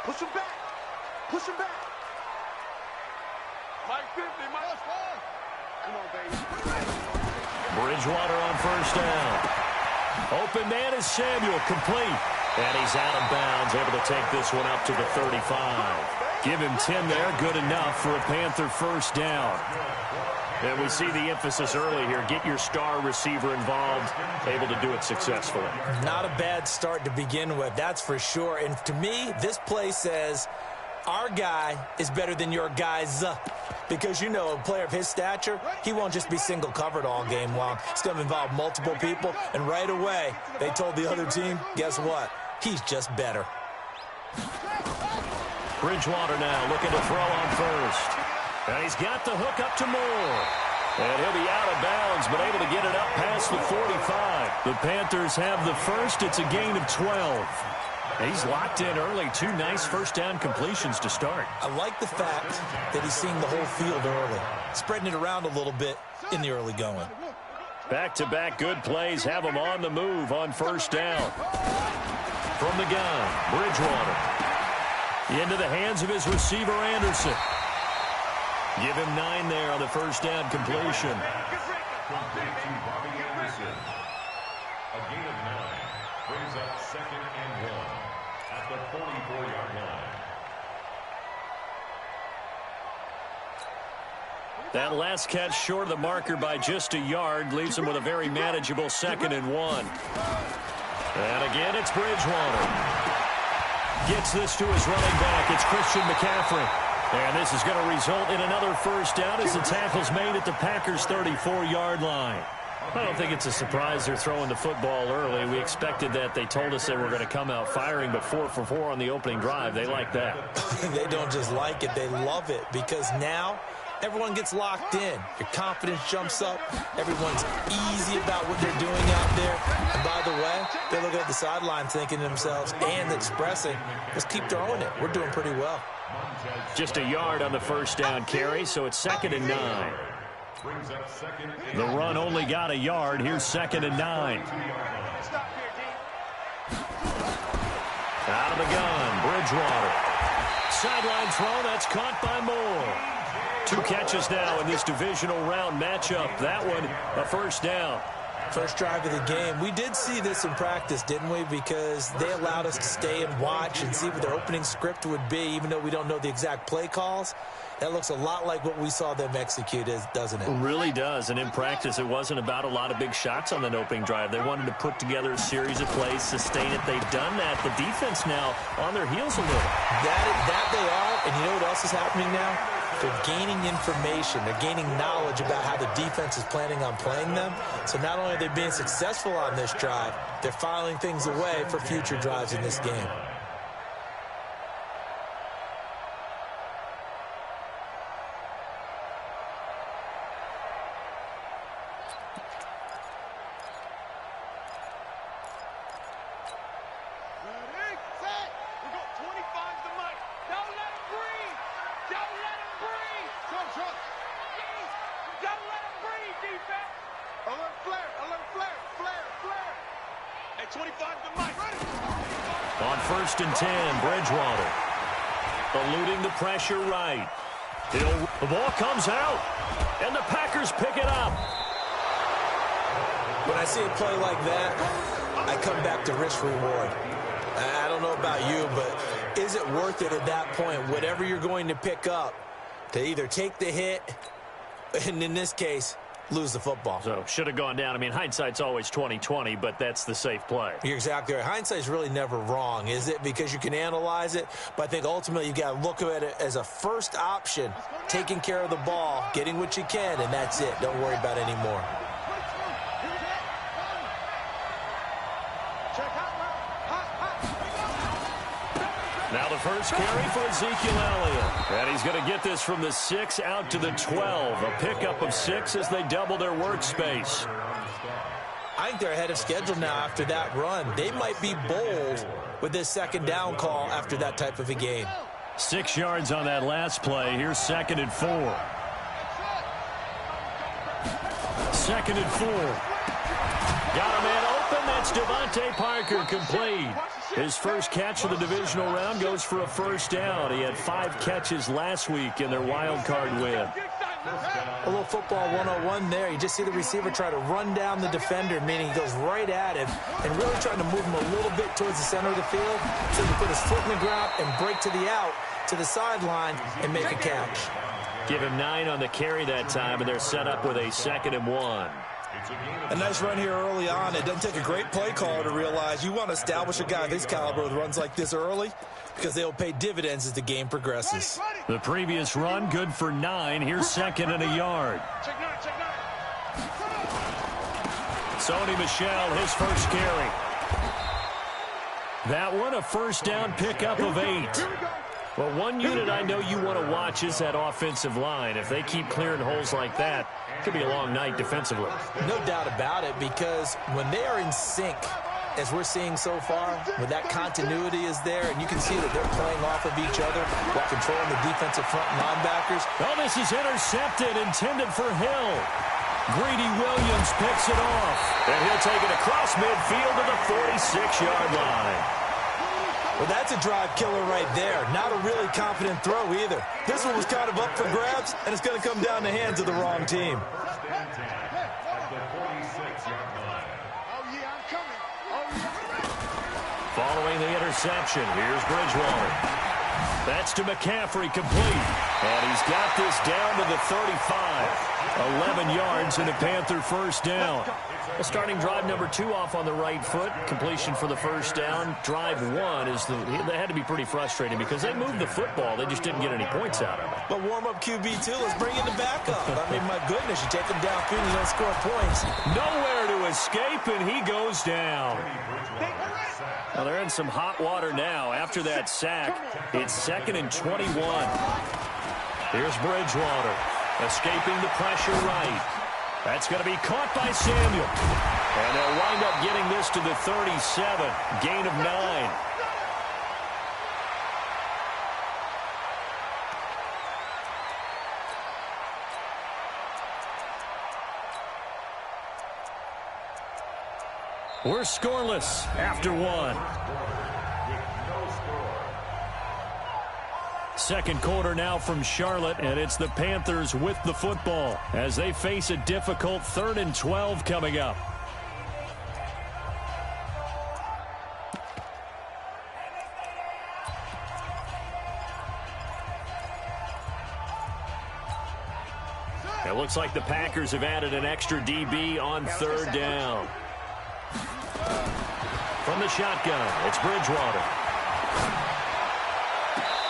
Push him back. Push him back. Mike 50, Mike. Come on, baby. Bridgewater on first down. Open man is Samuel, complete. And he's out of bounds, able to take this one up to the 35. Give him 10 there, good enough for a Panther first down. And we see the emphasis early here. Get your star receiver involved, able to do it successfully. Not a bad start to begin with, that's for sure. And to me, this play says our guy is better than your guys. Because, you know, a player of his stature, he won't just be single covered all game long. It's going to involve multiple people. And right away, they told the other team, guess what? He's just better. Bridgewater now looking to throw on first. And he's got the hook up to Moore. And he'll be out of bounds, but able to get it up past the 45. The Panthers have the first. It's a gain of 12. He's locked in early. 2 nice first down completions to start. I like the fact that he's seeing the whole field early, spreading it around a little bit in the early going. Back-to-back good plays have him on the move on first down. From the gun, Bridgewater. Into the hands of his receiver, Anderson. Give him 9 there on the first down completion. A gain of 9 brings up 2nd and 1 at the 44-yard line. That last catch short of the marker by just a yard leaves him with a very manageable 2nd and 1. And again, it's Bridgewater. Gets this to his running back. It's Christian McCaffrey. And this is going to result in another first down as the tackle's made at the Packers' 34-yard line. I don't think it's a surprise they're throwing the football early. We expected that. They told us they were going to come out firing, but 4 for 4 on the opening drive. They like that. They don't just like it. They love it because now everyone gets locked in. Your confidence jumps up. Everyone's easy about what they're doing out there. And by the way, they're looking at the sideline thinking to themselves and expressing, let's keep throwing it. We're doing pretty well. Just a yard on the first down carry, so it's 2nd and 9. The run only got a yard. Here's 2nd and 9. Out of the gun, Bridgewater. Sideline throw, that's caught by Moore. 2 catches now in this divisional round matchup. That one, a first down. First drive of the game. We did see this in practice, didn't we? Because they allowed us to stay and watch and see what their opening script would be, even though we don't know the exact play calls. That looks a lot like what we saw them execute, doesn't it? It really does. And in practice, it wasn't about a lot of big shots on that opening drive. They wanted to put together a series of plays, sustain it. They've done that. The defense now on their heels a little. That they are. And you know what else is happening now? They're gaining information. They're gaining knowledge about how the defense is planning on playing them. So not only are they being successful on this drive, they're filing things away for future drives in this game. On 1st and 10, Bridgewater. Eluding the pressure right. The ball comes out, and the Packers pick it up. When I see a play like that, I come back to risk-reward. I don't know about you, but is it worth it at that point, whatever you're going to pick up, to either take the hit, and in this case, lose the football? So, should have gone down. I mean, hindsight's always 20/20, but that's the safe play. You're exactly right. Hindsight's really never wrong, is it? Because you can analyze it, but I think ultimately you got to look at it as a first option, taking care of the ball, getting what you can, and that's it. Don't worry about any more. Now the first carry for Ezekiel Elliott. And he's going to get this from the 6 out to the 12. A pickup of 6 as they double their workspace. I think they're ahead of schedule now after that run. They might be bold with this 2nd down call after that type of a game. 6 yards on that last play. Here's 2nd and 4. 2nd and 4. Got a man open. That's Devontae Parker, complete. His first catch of the divisional round goes for a first down. He had 5 catches last week in their wild card win. A little football 101 there. You just see the receiver try to run down the defender, meaning he goes right at him and really trying to move him a little bit towards the center of the field so he can put his foot in the ground and break to the out, to the sideline, and make a catch. Give him 9 on the carry that time, and they're set up with a 2nd and 1. A nice run here early on. It doesn't take a great play caller to realize you want to establish a guy this caliber with runs like this early because they'll pay dividends as the game progresses. The previous run, good for 9. Here's 2nd and a yard. Sony Michel, his first carry. That one, a first down pickup of 8. Well, one unit I know you want to watch is that offensive line. If they keep clearing holes like that, it could be a long night defensively. No doubt about it, because when they are in sync, as we're seeing so far, when that continuity is there, and you can see that they're playing off of each other while controlling the defensive front linebackers. Oh, this is intercepted, intended for Hill. Greedy Williams picks it off, and he'll take it across midfield to the 46-yard line. Well, that's a drive killer right there. Not a really confident throw either. This one was kind of up for grabs, and it's going to come down the hands of the wrong team. Following the interception, here's Bridgewater. That's to McCaffrey, complete. And he's got this down to the 35. 11 yards and a Panther first down. Well, starting drive number 2 off on the right foot. Completion for the first down. Drive 1 is they had to be pretty frustrating because they moved the football. They just didn't get any points out of it. But warm-up QB2, let's bring in the backup. I mean, my goodness, you take him downfield, you don't score points. Nowhere to escape, and he goes down. Well, they're in some hot water now after that sack. It's 2nd and 21. Here's Bridgewater, escaping the pressure right. That's going to be caught by Samuel. And they'll wind up getting this to the 37. Gain of 9. We're scoreless after 1. Second quarter now from Charlotte, and it's the Panthers with the football as they face a difficult 3rd and 12 coming up. It looks like the Packers have added an extra DB on 3rd down. From the shotgun, it's Bridgewater.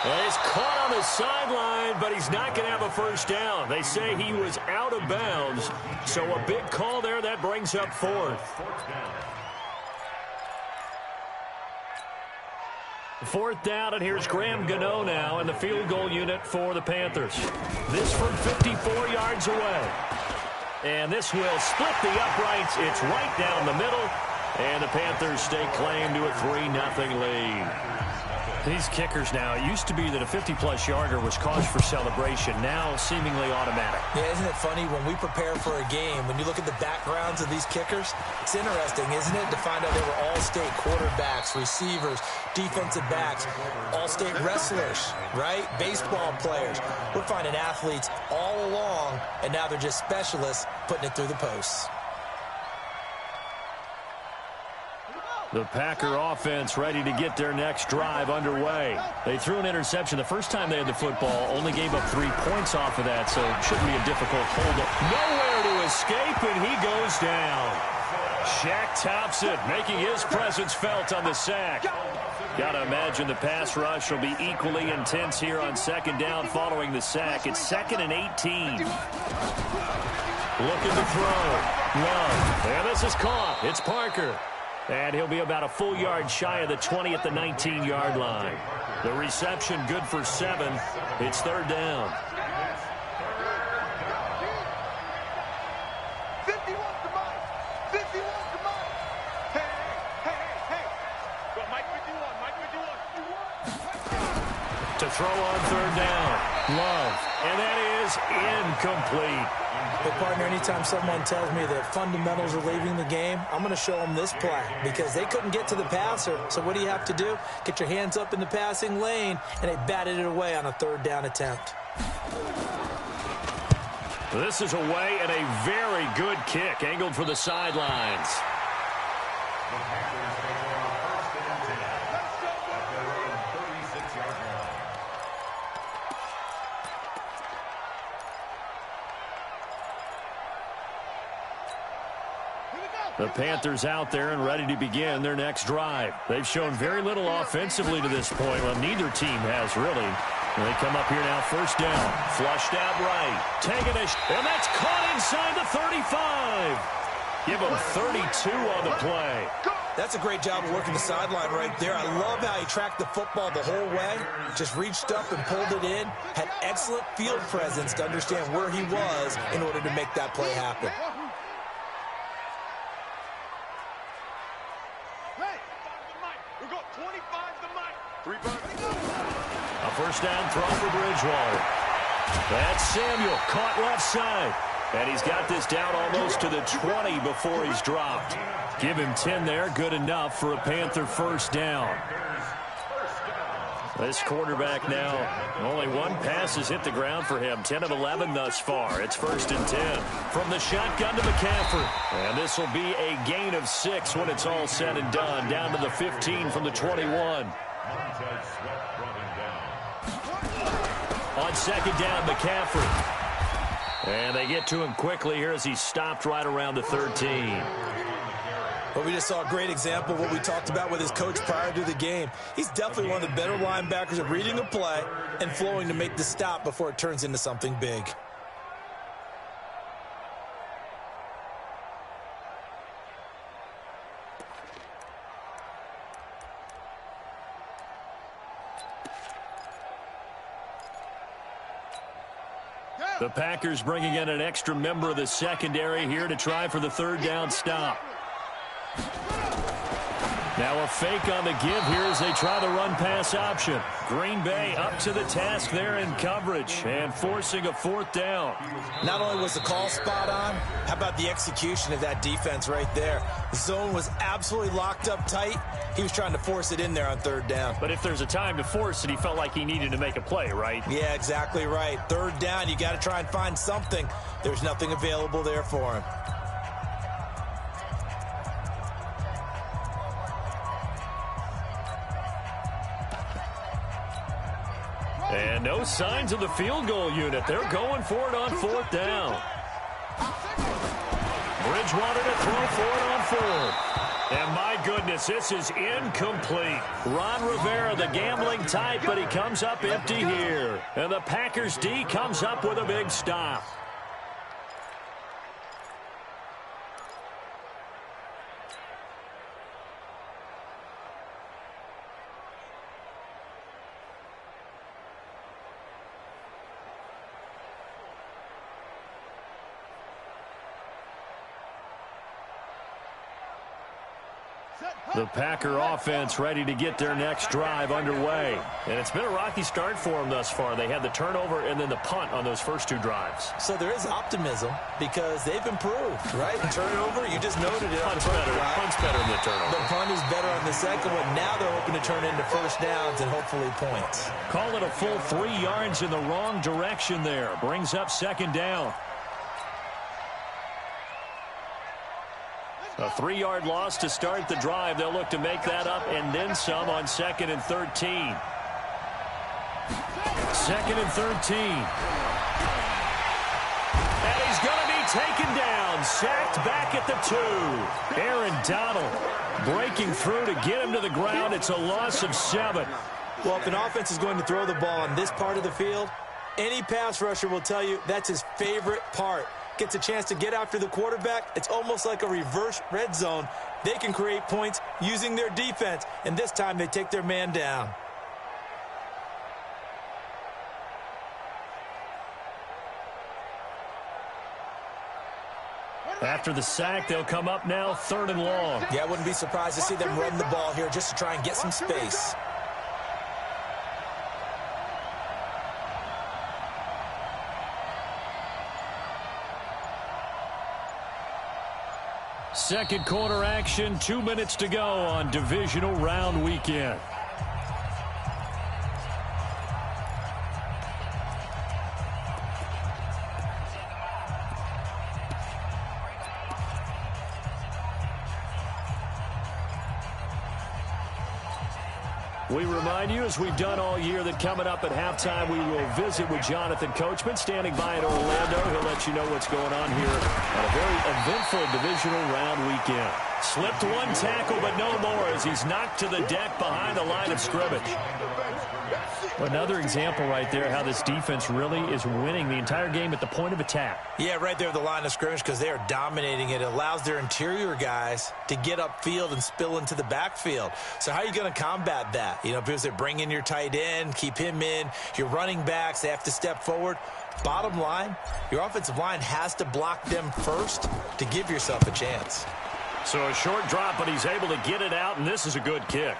Well, he's caught on the sideline, but he's not going to have a first down. They say he was out of bounds, so a big call there. That brings up 4th. 4th down, and here's Graham Gano now in the field goal unit for the Panthers. This from 54 yards away. And this will split the uprights. It's right down the middle. And the Panthers stake claim to a 3-0 lead. These kickers now, it used to be that a 50-plus yarder was cause for celebration. Now seemingly automatic. Yeah, isn't it funny when we prepare for a game, when you look at the backgrounds of these kickers, it's interesting, isn't it, to find out they were all-state quarterbacks, receivers, defensive backs, all-state wrestlers, right? Baseball players. We're finding athletes all along, and now they're just specialists putting it through the posts. The Packer offense ready to get their next drive underway. They threw an interception the first time they had the football, only gave up 3 points off of that, so it shouldn't be a difficult hold-up. Nowhere to escape, and he goes down. Shaq Thompson making his presence felt on the sack. Got to imagine the pass rush will be equally intense here on 2nd down following the sack. It's 2nd and 18. Looking to throw. Love. And this is caught. It's Parker. And he'll be about a full yard shy of the 20 at the 19-yard line. The reception good for 7. It's 3rd down. 51 to Mike. 51 to Mike. Hey. Well, Mike with you on. To throw on 3rd down. Love, and that is incomplete. Hey, partner, anytime someone tells me that fundamentals are leaving the game, I'm going to show them this play because they couldn't get to the passer. So what do you have to do? Get your hands up in the passing lane, and they batted it away on a third down attempt. This is away and a very good kick angled for the sidelines. The Panthers out there and ready to begin their next drive. They've shown very little offensively to this point. Well, neither team has really. And they come up here now, first down. Flushed out right. Taking a and that's caught inside the 35. Give him 32 on the play. That's a great job of working the sideline right there. I love how he tracked the football the whole way. Just reached up and pulled it in. Had excellent field presence to understand where he was in order to make that play happen. A first down throw for Bridgewater. That's Samuel, caught left side. And he's got this down almost to the 20 before he's dropped. Give him 10 there, good enough for a Panther first down. This quarterback now, only one pass has hit the ground for him. 10 of 11 thus far. It's first and 10. From the shotgun to McCaffrey. And this will be a gain of 6 when it's all said and done. Down to the 15 from the 21. On second down, McCaffrey. And they get to him quickly here as he stopped right around the 13. Well, we just saw a great example of what we talked about with his coach prior to the game. He's definitely one of the better linebackers at reading a play and flowing to make the stop before it turns into something big. The Packers bringing in an extra member of the secondary here to try for the third down stop. Now a fake on the give here as they try the run-pass option. Green Bay up to the task there in coverage and forcing a fourth down. Not only was the call spot on, how about the execution of that defense right there? The zone was absolutely locked up tight. He was trying to force it in there on third down. But if there's a time to force it, he felt like he needed to make a play, right? Yeah, exactly right. Third down, you got to try and find something. There's nothing available there for him. And no signs of the field goal unit. They're going for it on fourth down. Bridgewater to throw for it on fourth. And my goodness, this is incomplete. Ron Rivera, the gambling type, but he comes up empty here. And the Packers D comes up with a big stop. The Packer offense ready to get their next drive underway. And it's been a rocky start for them thus far. They had the turnover and then the punt on those first two drives. So there is optimism because they've improved, right? The turnover, you just noted it. Punt's better than the turnover. The punt is better on the second one. Now they're hoping to turn into first downs and hopefully points. Call it a full 3 yards in the wrong direction there. Brings up second down. A 3-yard loss to start the drive. They'll look to make that up and then some on second and 13. Second and 13. And he's going to be taken down. Sacked back at the 2. Aaron Donald breaking through to get him to the ground. It's a loss of 7. Well, if an offense is going to throw the ball on this part of the field, any pass rusher will tell you that's his favorite part. Gets a chance to get after the quarterback. It's almost like a reverse red zone. They can create points using their defense, and this time they take their man down. After the sack, they'll come up now third and long. Yeah, I wouldn't be surprised to see them run the ball here just to try and get some space. second quarter action, 2 minutes to go on divisional round weekend. We remind you, as we've done all year, that coming up at halftime, we will visit with Jonathan Coachman, standing by in Orlando. He'll let you know what's going on here on a very eventful divisional round weekend. Slipped one tackle, but no more, as he's knocked to the deck behind the line of scrimmage. Another example right there how this defense really is winning the entire game at the point of attack. Yeah, right there at the line of scrimmage, because they are dominating it. It allows their interior guys to get upfield and spill into the backfield. So how are you going to combat that? You know, because they bring in your tight end, keep him in. Your running backs, they have to step forward. Bottom line, your offensive line has to block them first to give yourself a chance. So a short drop, but he's able to get it out, and this is a good kick.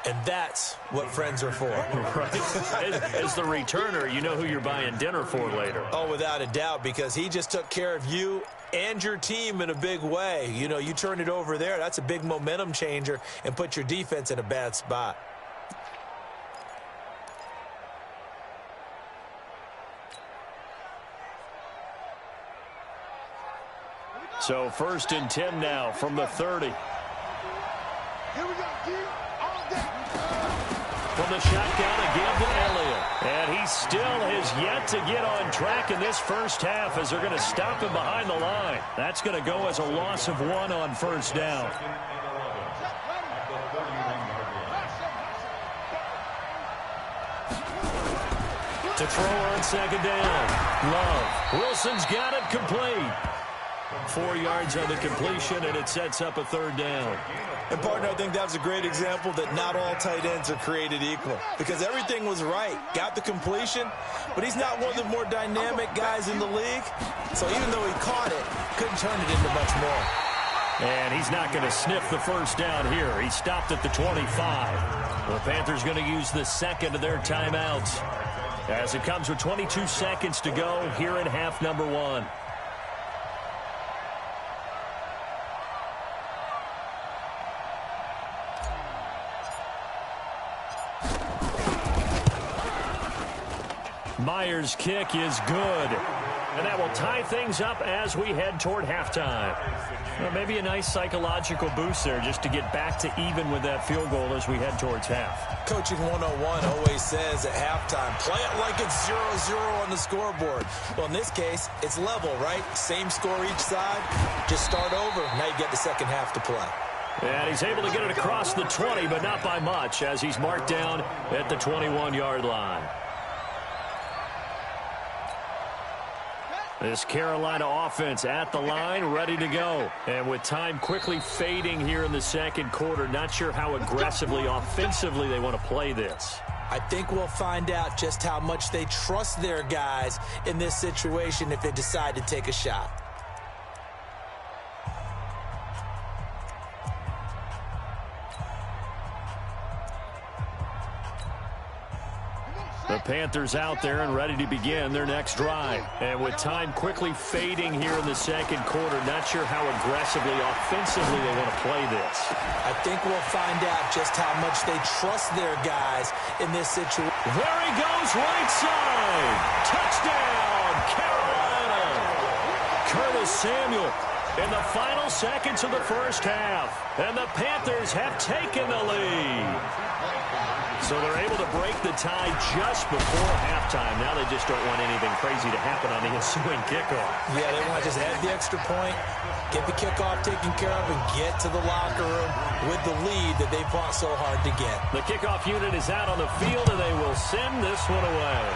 And that's what friends are for. Right. As the returner, you know who you're buying dinner for later. Oh, without a doubt, because he just took care of you and your team in a big way. You know, you turn it over there, that's a big momentum changer, and put your defense in a bad spot. So 1st and 10 now from the 30. Here we go, D. All day. From the shotgun again to Elliott. And he still has yet to get on track in this first half, as they're going to stop him behind the line. That's going to go as a loss of 1 on first down. To throw on second down. Love. Wilson's got it complete. 4 yards on the completion, and it sets up a 3rd down. And, partner, I think that's a great example that not all tight ends are created equal, because everything was right. Got the completion, but he's not one of the more dynamic guys in the league. So even though he caught it, couldn't turn it into much more. And he's not going to sniff the first down here. He stopped at the 25. The Panthers going to use the second of their timeouts, as it comes with 22 seconds to go here in half number 1. Myers' kick is good. And that will tie things up as we head toward halftime. Well, maybe a nice psychological boost there just to get back to even with that field goal as we head towards half. Coaching 101 always says at halftime, play it like it's 0-0 on the scoreboard. Well, in this case, it's level, right? Same score each side. Just start over. Now you get the second half to play. And he's able to get it across the 20, but not by much, as he's marked down at the 21-yard line. This Carolina offense at the line, ready to go. And with time quickly fading here in the second quarter, not sure how aggressively, offensively they want to play this. I think we'll find out just how much they trust their guys in this situation if they decide to take a shot. The Panthers out there and ready to begin their next drive. And with time quickly fading here in the second quarter, not sure how aggressively, offensively they want to play this. I think we'll find out just how much they trust their guys in this situation. There he goes, right side. Touchdown, Carolina. Curtis Samuel in the final seconds of the first half. And the Panthers have taken the lead. So they're able to break the tie just before halftime. Now they just don't want anything crazy to happen on the ensuing kickoff. Yeah, they want to just add the extra point, get the kickoff taken care of, and get to the locker room with the lead that they fought so hard to get. The kickoff unit is out on the field, and they will send this one away.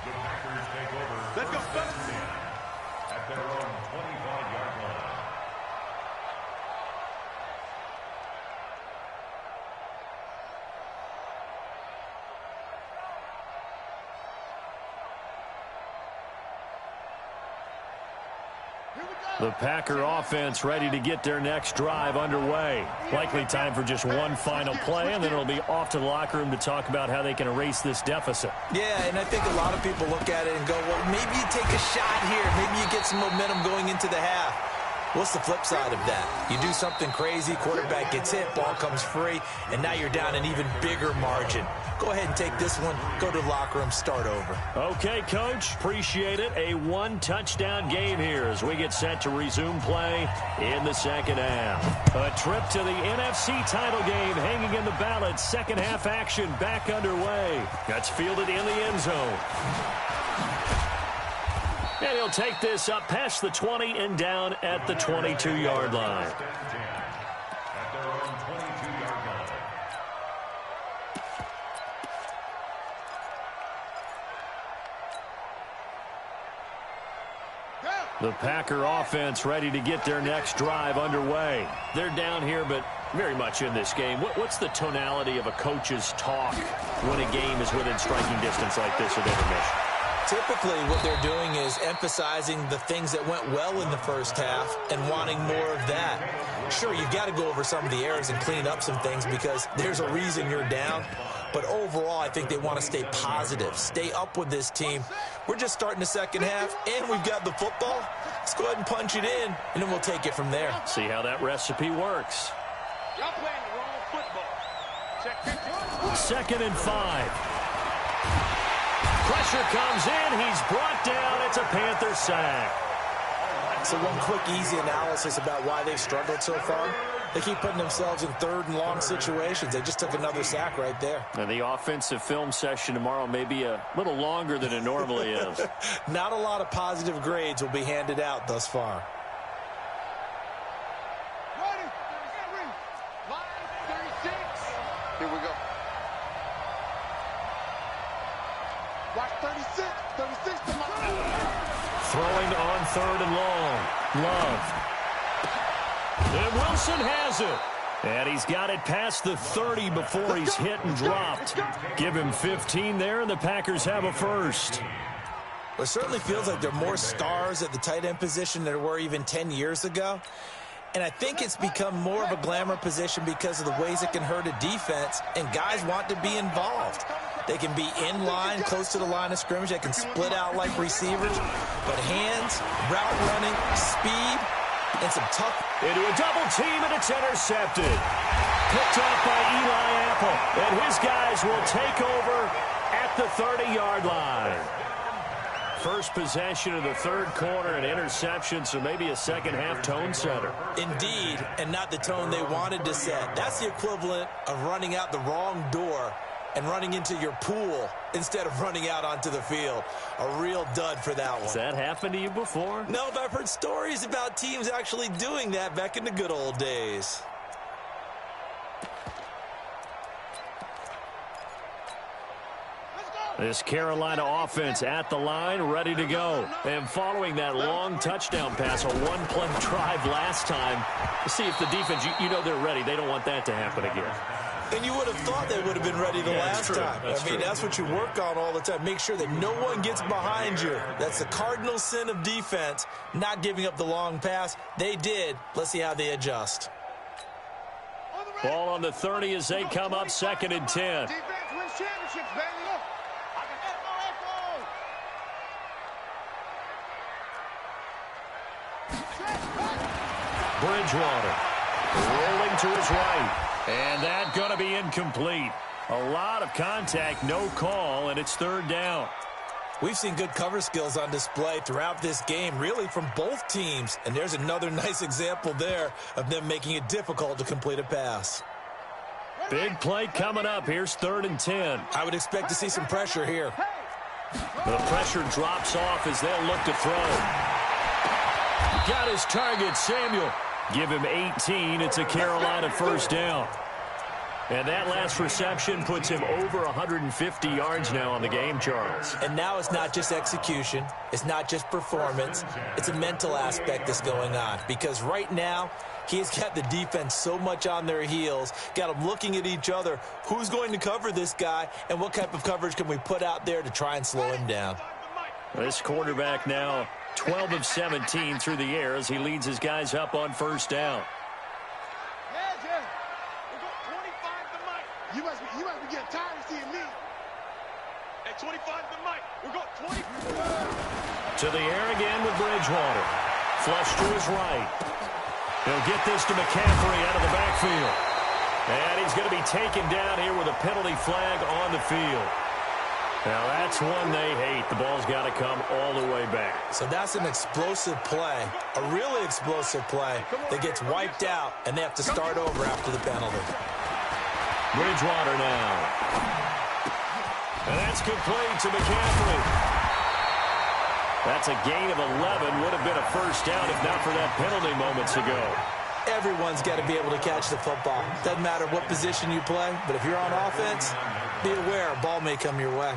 The Packers take over. Let's go, fellas. At their own 25-yard line. Here we go. The Packer offense ready to get their next drive underway. Likely time for just one final play, and then it'll be off to the locker room to talk about how they can erase this deficit. Yeah, and I think a lot of people look at it and go, well, maybe you take a shot here. Maybe you get some momentum going into the half. What's the flip side of that? You do something crazy, quarterback gets hit, ball comes free, and now you're down an even bigger margin. Go ahead and take this one, go to the locker room, start over. Okay, Coach, appreciate it. A one-touchdown game here as we get set to resume play in the second half. A trip to the NFC title game hanging in the balance. Second half action back underway. That's fielded in the end zone. And he'll take this up past the 20 and down at the 22-yard line. The Packer offense ready to get their next drive underway. They're down here, but very much in this game. What's the tonality of a coach's talk when a game is within striking distance like this at intermission? Typically, what they're doing is emphasizing the things that went well in the first half and wanting more of that. Sure, you've got to go over some of the errors and clean up some things because there's a reason you're down. But overall, I think they want to stay positive, stay up with this team. We're just starting the second half, and we've got the football. Let's go ahead and punch it in, and then we'll take it from there. See how that recipe works. Y'all playing the wrong football. Check 15. Second and 5. Pressure comes in. He's brought down. It's a Panther sack. So one quick, easy analysis about why they've struggled so far. They keep putting themselves in third and long situations. They just took another sack right there. And the offensive film session tomorrow may be a little longer than it normally is. Not a lot of positive grades will be handed out thus far. Ready? 33. Line 36. Here we go. Watch 36. 36 to my... Throwing on third and long. Love. And Wilson has it. And he's got it past the 30 before he's hit and dropped. Give him 15 there, and the Packers have a first. It certainly feels like there are more stars at the tight end position than there were even 10 years ago. And I think it's become more of a glamour position because of the ways it can hurt a defense, and guys want to be involved. They can be in line, close to the line of scrimmage. They can split out like receivers. But hands, route running, speed, and some tough... Into a double team, and it's intercepted. Picked off by Eli Apple. And his guys will take over at the 30-yard line. First possession of the third quarter, an interception, so maybe a second-half tone setter. Indeed, and not the tone they wanted to set. That's the equivalent of running out the wrong door and running into your pool instead of running out onto the field. A real dud for that one. Has that happened to you before? No, but I've heard stories about teams actually doing that back in the good old days. This Carolina offense at the line, ready to go. And following that long touchdown pass, a one-play drive last time, to see if the defense, you know they're ready. They don't want that to happen again. And you would have thought they would have been ready the last time. I mean, that's what you work on all the time. Make sure that no one gets behind you. That's the cardinal sin of defense, not giving up the long pass. They did. Let's see how they adjust. Ball on the 30 as they come up, second and 10. Defense wins championships, baby. Bridgewater rolling to his right. And that's going to be incomplete. A lot of contact, no call, and it's third down. We've seen good cover skills on display throughout this game, really from both teams. And there's another nice example there of them making it difficult to complete a pass. Big play coming up. Here's third and 10. I would expect to see some pressure here. The pressure drops off as they'll look to throw. Got his target, Samuel. Give him 18. It's a Carolina first down. And that last reception puts him over 150 yards now on the game, Charles. And now it's not just execution. It's not just performance. It's a mental aspect that's going on. Because right now, he's got the defense so much on their heels, got them looking at each other. Who's going to cover this guy, and what type of coverage can we put out there to try and slow him down? This quarterback now 12 of 17 through the air as he leads his guys up on first down. You must be getting tired of seeing me. At 25 to Mike. We're going 20. To the air again with Bridgewater. Flush to his right. He'll get this to McCaffrey out of the backfield. And he's going to be taken down here with a penalty flag on the field. Now that's one they hate. The ball's got to come all the way back. So that's an explosive play, a really explosive play that gets wiped out, and they have to start over after the penalty. Bridgewater now. And that's complete to McCaffrey. That's a gain of 11. Would have been a first down if not for that penalty moments ago. Everyone's got to be able to catch the football. Doesn't matter what position you play, but if you're on offense, be aware a ball may come your way.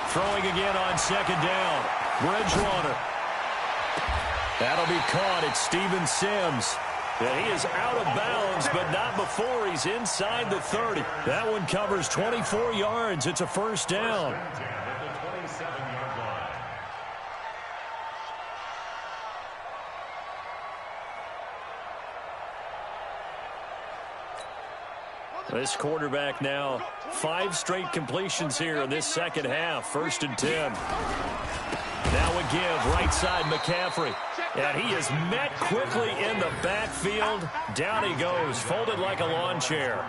Throwing again on second down. Bridgewater. That'll be caught. It's Steven Sims. And he is out of bounds, but not before he's inside the 30. That one covers 24 yards. It's a first down. This quarterback now, 5 straight completions here in this second half. 1st and 10. Now a give, right side McCaffrey. And he is met quickly in the backfield. Down he goes, folded like a lawn chair.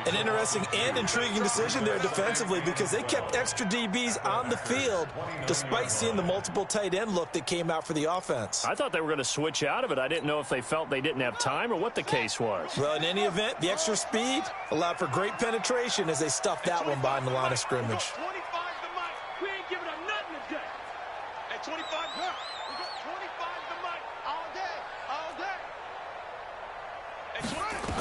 An interesting and intriguing decision there defensively because they kept extra DBs on the field despite seeing the multiple tight end look that came out for the offense. I thought they were going to switch out of it. I didn't know if they felt they didn't have time or what the case was. Well, in any event, the extra speed allowed for great penetration as they stuffed that one behind the line of scrimmage. 25 to Mike. We ain't giving up nothing today. At 25, we got 25 to Mike. All day. All day. At 20.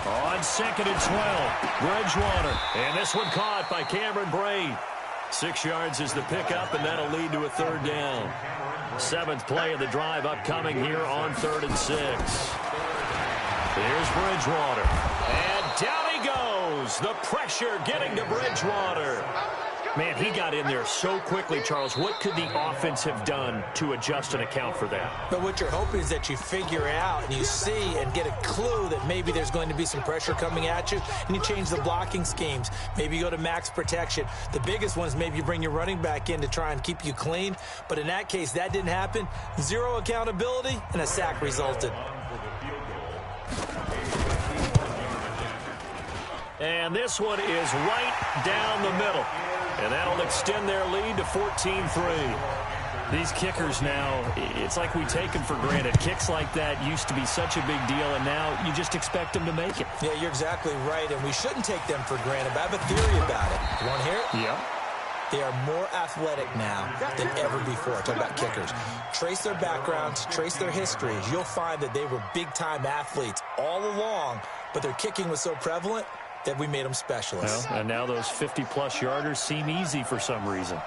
On 2nd and 12, Bridgewater. And this one caught by Cameron Braid. 6 yards is the pickup, and that'll lead to a 3rd down. 7th play of the drive upcoming here on 3rd and 6. Here's Bridgewater. And down he goes. The pressure getting to Bridgewater. Man, he got in there so quickly, Charles. What could the offense have done to adjust and account for that? But what you're hoping is that you figure out and you see and get a clue that maybe there's going to be some pressure coming at you, and you change the blocking schemes. Maybe you go to max protection. The biggest one is maybe you bring your running back in to try and keep you clean. But in that case, that didn't happen. 0 accountability, and a sack resulted. And this one is right down the middle. And that'll extend their lead to 14-3. These kickers now, it's like we take them for granted. Kicks like that used to be such a big deal, and now you just expect them to make it. Yeah, you're exactly right, and we shouldn't take them for granted. But I have a theory about it. You want to hear it? Yeah. They are more athletic now than ever before. Talk about kickers. Trace their backgrounds, trace their histories. You'll find that they were big-time athletes all along, but their kicking was so prevalent that we made them specialists. Well, and now those 50-plus yarders seem easy for some reason.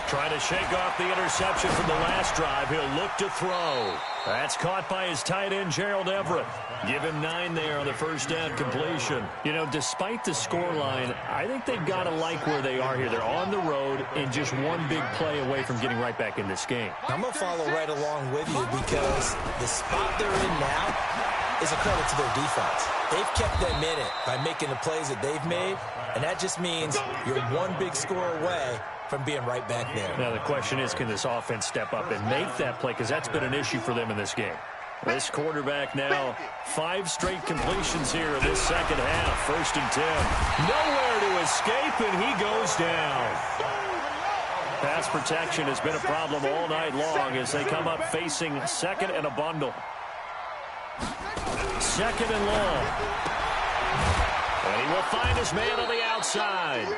Trying to shake off the interception from the last drive. He'll look to throw. That's caught by his tight end, Gerald Everett. Give him 9 there on the first down completion. You know, despite the scoreline, I think they've got to like where they are here. They're on the road and just one big play away from getting right back in this game. I'm going to follow right along with you because the spot they're in now is a credit to their defense. They've kept them in it by making the plays that they've made, and that just means you're one big score away from being right back there. Now, the question is, can this offense step up and make that play? Because that's been an issue for them in this game. This quarterback now, 5 straight completions here in this second half. 1st and 10. Nowhere to escape, and he goes down. Pass protection has been a problem all night long as they come up facing 2nd and a bundle. 2nd and long. And he will find his man on the outside.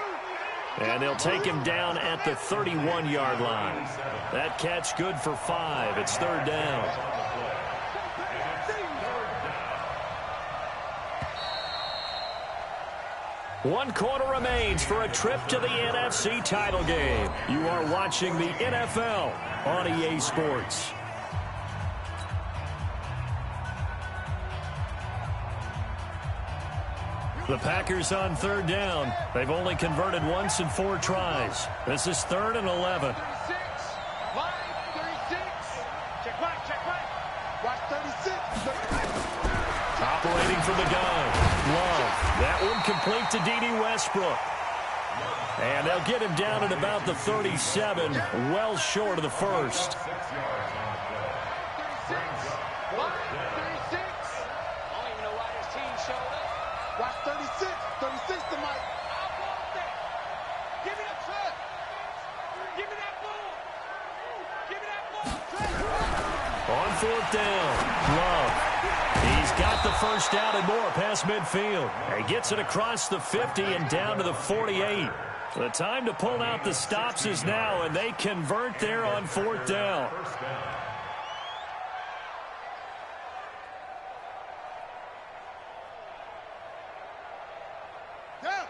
And they'll take him down at the 31-yard line. That catch good for 5. It's 3rd down. 1 quarter remains for a trip to the NFC title game. You are watching the NFL on EA Sports. The Packers on 3rd down. They've only converted once in 4 tries. This is 3rd and 11. 36. Check right. Watch 36. Operating from the gun. Love. That one complete to D.D. Westbrook. And they'll get him down at about the 37, well short of the first. 36. 36. I don't even know why this team showed up. Watch 36. 36 to Mike. I want that. Give me that truck. Give me that ball. Give me that ball. On 4th down, Love. He's got the first down and more past midfield. He gets it across the 50 and down to the 48. The time to pull out the stops is now, and they convert there on 4th down.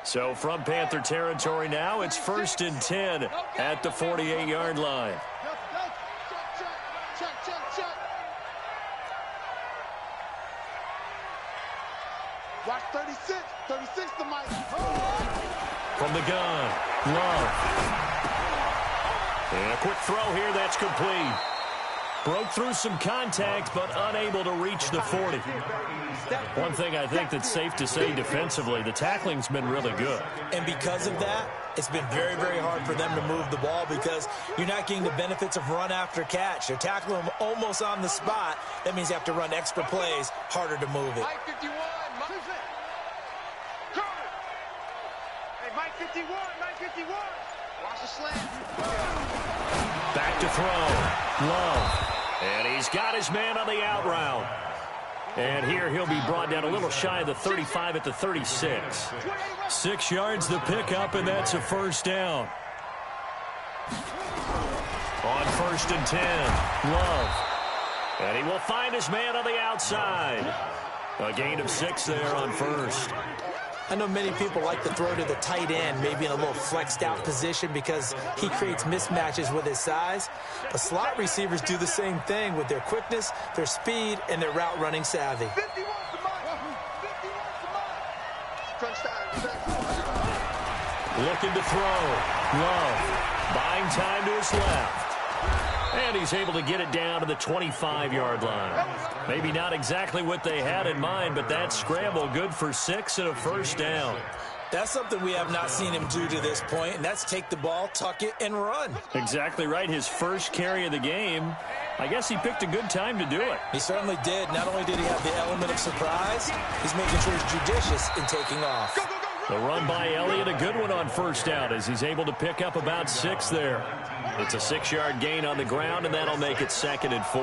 So from Panther territory now, it's 1st and 10 at the 48-yard line. Check. Watch 36. 36 to Mike. From the gun, Love. And a quick throw here, that's complete. Broke through some contact, but unable to reach the 40. One thing I think that's safe to say defensively, the tackling's been really good. And because of that, it's been very, very hard for them to move the ball because you're not getting the benefits of run after catch. They're tackling them almost on the spot. That means you have to run extra plays, harder to move it. Mike 51. Hey, Mike 51. Watch the slant. Back to throw. Love. And he's got his man on the out route. And here he'll be brought down a little shy of the 35 at the 36. 6 yards the pickup, and that's a first down. On 1st and 10, Love. And he will find his man on the outside. A gain of 6 there on 1st. I know many people like to throw to the tight end, maybe in a little flexed out position because he creates mismatches with his size. But slot receivers do the same thing with their quickness, their speed, and their route running savvy. 51 to Mike. Crunch time. Looking to throw. Love. Buying time to his left. And he's able to get it down to the 25-yard line. Maybe not exactly what they had in mind, but that scramble good for 6 and a first down. That's something we have not seen him do to this point, and that's take the ball, tuck it, and run. Exactly right. His first carry of the game. I guess he picked a good time to do it. He certainly did. Not only did he have the element of surprise, he's making sure he's judicious in taking off. The run by Elliott, a good one on first down as he's able to pick up about 6 there. It's a 6-yard gain on the ground, and that'll make it 2nd and 4.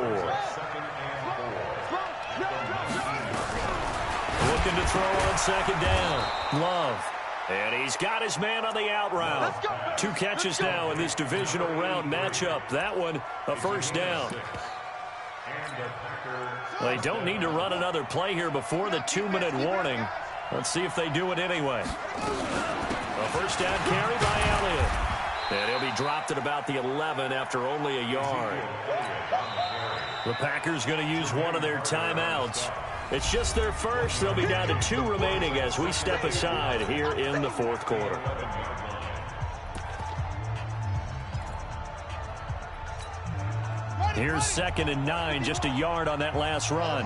Looking to throw on 2nd down. Love. And he's got his man on the out route. 2 catches now in this divisional round matchup. That one, a first down. They don't need to run another play here before the 2-minute warning. Let's see if they do it anyway. A first down carry by Elliott. And he'll be dropped at about the 11 after only a yard. The Packers going to use one of their timeouts. It's just their first. They'll be down to 2 remaining as we step aside here in the 4th quarter. Here's 2nd and 9, just a yard on that last run.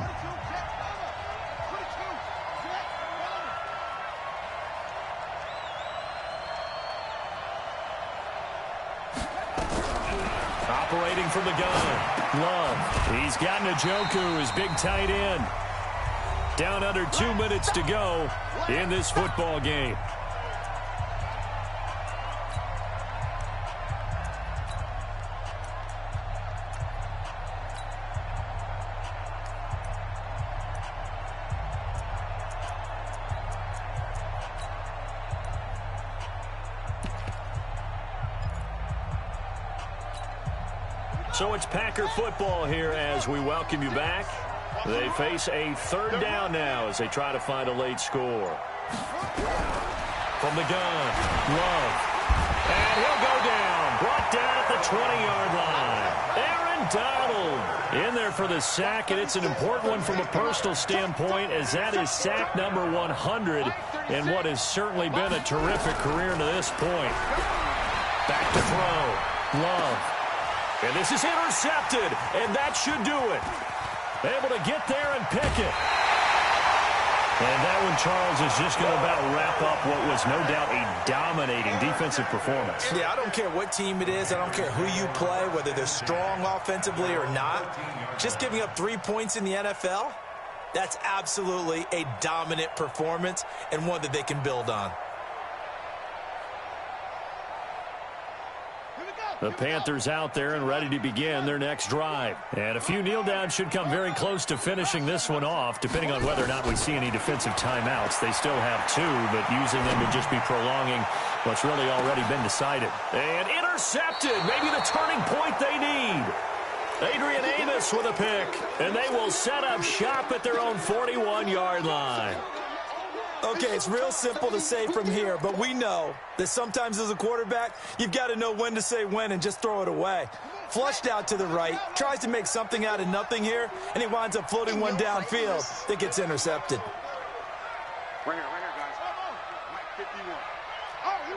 Operating from the gun, Love. He's got Njoku, his big tight end. Down under 2 minutes to go in this football game. So it's Packer football here as we welcome you back. They face a 3rd down now as they try to find a late score. From the gun, Love. And he'll go down. Brought down at the 20-yard line. Aaron Donald in there for the sack, and it's an important one from a personal standpoint, as that is sack number 100 in what has certainly been a terrific career to this point. Back to throw. Love. And this is intercepted, and that should do it. Able to get there and pick it. And that one, Charles, is just going to about wrap up what was no doubt a dominating defensive performance. Yeah, I don't care what team it is. I don't care who you play, whether they're strong offensively or not. Just giving up 3 points in the NFL, that's absolutely a dominant performance and one that they can build on. The Panthers out there and ready to begin their next drive. And a few kneel downs should come very close to finishing this one off, depending on whether or not we see any defensive timeouts. They still have 2, but using them would just be prolonging what's really already been decided. And intercepted, maybe the turning point they need. Adrian Amos with a pick, and they will set up shop at their own 41-yard line. Okay, it's real simple to say from here, but we know that sometimes as a quarterback, you've got to know when to say when and just throw it away. Flushed out to the right, tries to make something out of nothing here, and he winds up floating one downfield that gets intercepted. Right here, guys. Mike 51. Oh, you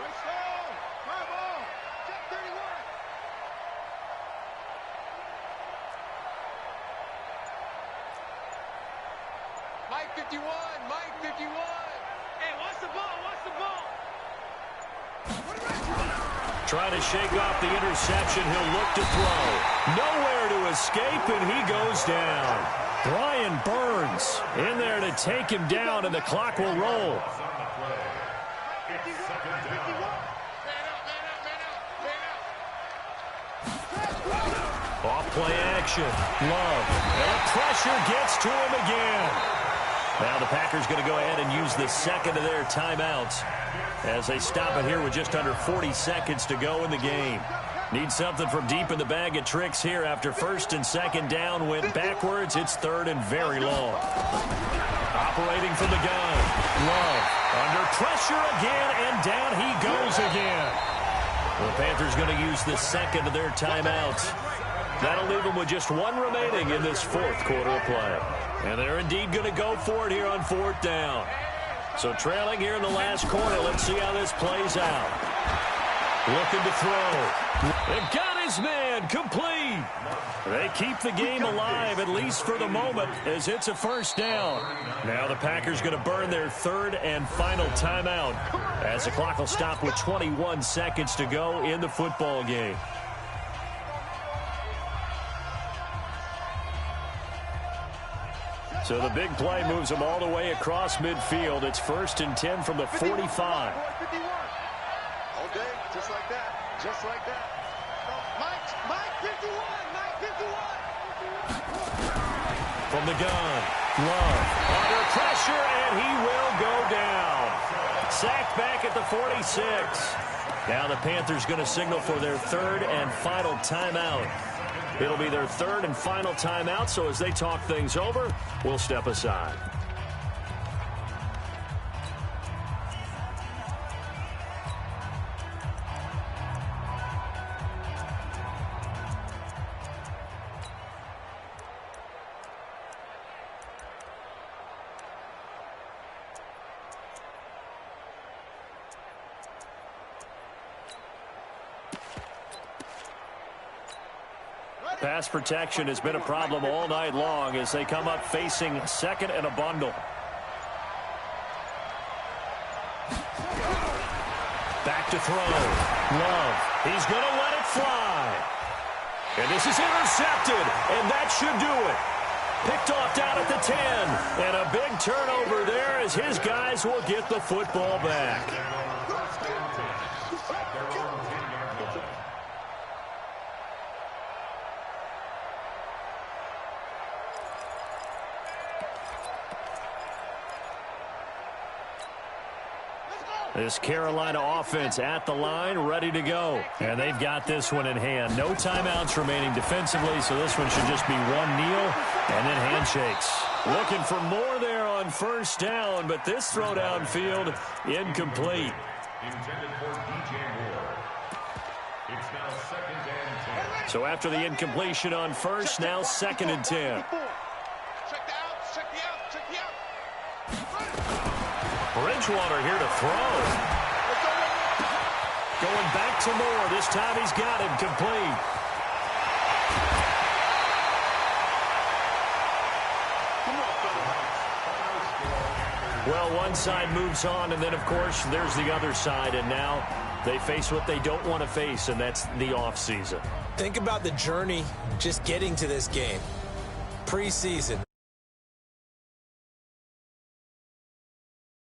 my ball. Check 31. Mike 51. Mike 51. Hey, watch the ball. Watch the ball. Trying to shake off the interception. He'll look to throw. Nowhere to escape, and he goes down. Brian Burns in there to take him down, and the clock will roll. Off play action. Love. And pressure gets to him again. Now the Packers going to go ahead and use the second of their timeouts as they stop it here with just under 40 seconds to go in the game. Need something from deep in the bag of tricks here after first and second down went backwards. It's third and very long. Operating from the gun. Love under pressure again, and down he goes again. The Panthers going to use the second of their timeouts. That'll leave them with just one remaining in this fourth quarter of play. And they're indeed going to go for it here on fourth down. So trailing here in the last quarter, let's see how this plays out. Looking to throw. And got his man complete. They keep the game alive, at least for the moment, as it's a first down. Now the Packers going to burn their third and final timeout as the clock will stop with 21 seconds to go in the football game. So the big play moves them all the way across midfield. It's first and 10 from the 45. All day, just like that. Just like that. Mike 51. Mike 51. From the gun. Love. Under pressure, and he will go down. Sacked back at the 46. Now the Panthers going to signal for their third and final timeout. It'll be their third and final timeout, so as they talk things over, we'll step aside. Pass protection has been a problem all night long as they come up facing second and a bundle. Back to throw. Love. He's going to let it fly. And this is intercepted, and that should do it. Picked off down at the 10. And a big turnover there as his guys will get the football back. This Carolina offense at the line, ready to go. And they've got this one in hand. No timeouts remaining defensively, so this one should just be one kneel and then handshakes. Looking for more there on first down, but this throw downfield incomplete. intended for DJ Moore. It's now 2nd and 10. So after the incompletion on first, now 2nd and 10. Check the outs, check the outs, check the outs. Bridgewater here to throw. Going back to Moore. This time he's got him complete. Well, one side moves on, and then, of course, there's the other side, and now they face what they don't want to face, and that's the offseason. Think about the journey just getting to this game. Preseason.